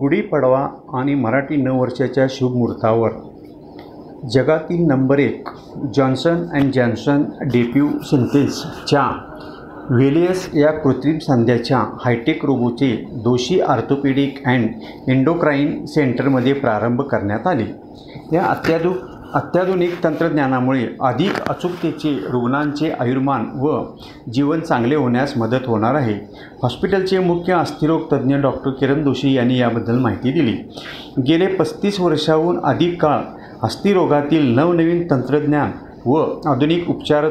गुढीपाडवा आणि मराठी नववर्षाच्या शुभमुहूर्तावर जगातील number 1 Johnson and Johnson DePuy सिंथेसिसच्या व्हेलियस या कृत्रिम सांध्याच्या हायटेक रोबोचे दोषी ऑर्थोपेडिक अँड एंडोक्राइन सेंटरमध्ये प्रारंभ करण्यात आले। या अत्याधुनिक तंत्रज्ञानामुळे अधिक अचूकतेचे रुग्णांचे आयुर्मान व जीवन चांगले होण्यास मदत होणार आहे। हॉस्पिटलचे मुख्य अस्थिरोग तज्ज्ञ डॉक्टर किरण दोशी यांनी याबद्दल माहिती दिली। गेले 35 वर्षांहून अधिक काळ अस्थिरोगातील नवनवीन तंत्रज्ञान व आधुनिक उपचार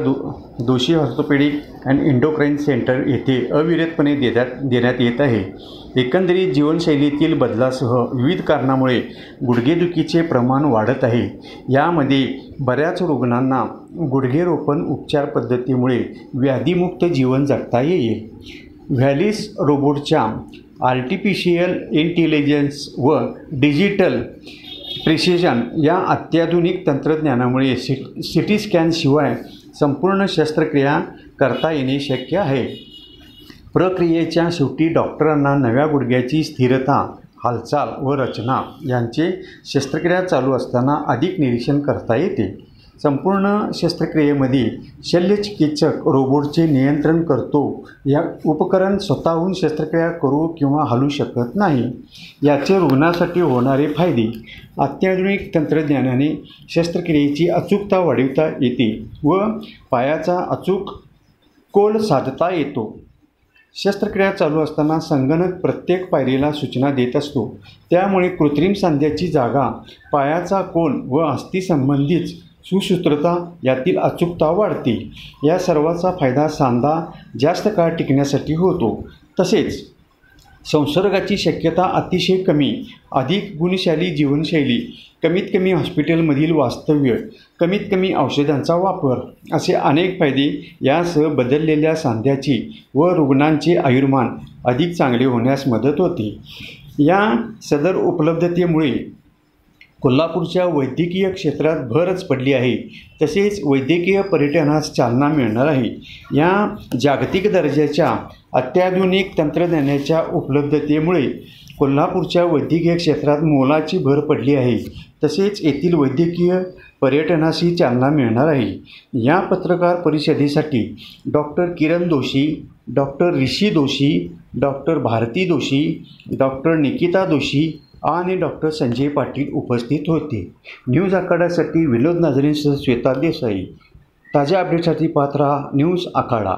दोषी ऑर्थोपेडिक अँड एंडोक्राइन सेंटर येथे अविरतपणे देण्यात येत आहे। एकंदरीत जीवनशैलीतील बदलासह विविध कारणामुळे गुडघेदुखीचे प्रमाण वाढत आहे। यामध्ये बऱ्याच रुग्णांना गुडघेरोपण उपचार पद्धतीमुळे व्याधीमुक्त जीवन जगता येईल। व्हॅलिस रोबोटच्या आर्टिफिशियल इंटेलिजन्स व डिजिटल प्रिसिजन या अत्याधुनिक तंत्रज्ञानामुळे सिटी स्कॅनशिवाय संपूर्ण शस्त्रक्रिया करता येणे शक्य आहे। प्रक्रियेच्या शेवटी डॉक्टरांना नव्या गुडघ्याची स्थिरता, हालचाल व रचना यांचे शस्त्रक्रिया चालू असताना अधिक निरीक्षण करता येते। संपूर्ण शस्त्रक्रियेमध्ये शल्यचिकित्सक रोबोटचे नियंत्रण करतो। या उपकरण स्वतःहून शस्त्रक्रिया करू किंवा हलू शकत नाही। याचे रुग्णासाठी होणारे फायदे: अत्याधुनिक तंत्रज्ञानाने शस्त्रक्रियेची अचूकता वाढवता येते व पायाचा अचूक कोल साधता येतो। शस्त्रक्रिया चालू असताना संगणक प्रत्येक पायरीला सूचना देत असतो, त्यामुळे कृत्रिम सांध्याची जागा, पायाचा कोन व अस्थिसंबंधित सुसूत्रता यातील अचूकता वाढते। या सर्वाचा फायदा सांधा जास्त काळ टिकण्यासाठी होतो। तसेच संसर्गाची शक्यता अतिशय कमी, अधिक गुणशाली जीवनशैली, कमीत कमी हॉस्पिटलमधील वास्तव्य, कमीत कमी औषधांचा वापर असे अनेक फायदे यासह बदललेल्या सांध्याची व रुग्णांचे आयुर्मान अधिक चांगले होण्यास मदत होते। या सदर उपलब्धतेमुळे कोल्हापूरच्या वैद्यकीय क्षेत्रात भरच पडली आहे। तसेच वैद्यकीय पर्यटनास चालना मिळणार आहे। या जागतिक दर्जाच्या अत्याधुनिक तंत्रज्ञानाच्या उपलब्धतेमुळे कोल्हापूरच्या वैद्यकीय क्षेत्रात मोलाची भर पडली आहे। तसेच येथील वैद्यकीय पर्यटनासही चालना मिळणार आहे। या पत्रकार परिषदेसाठी डॉक्टर किरण दोशी, डॉक्टर ऋषी दोशी, डॉक्टर भारती दोशी, डॉक्टर निकिता दोशी आणि डॉक्टर संजय पाटील उपस्थित होते। न्यूज आखाडासाठी विनोद नाझरीनसह श्वेता देसाई। ताज्या अपडेटसाठी पाहत रहा न्यूज आखाडा।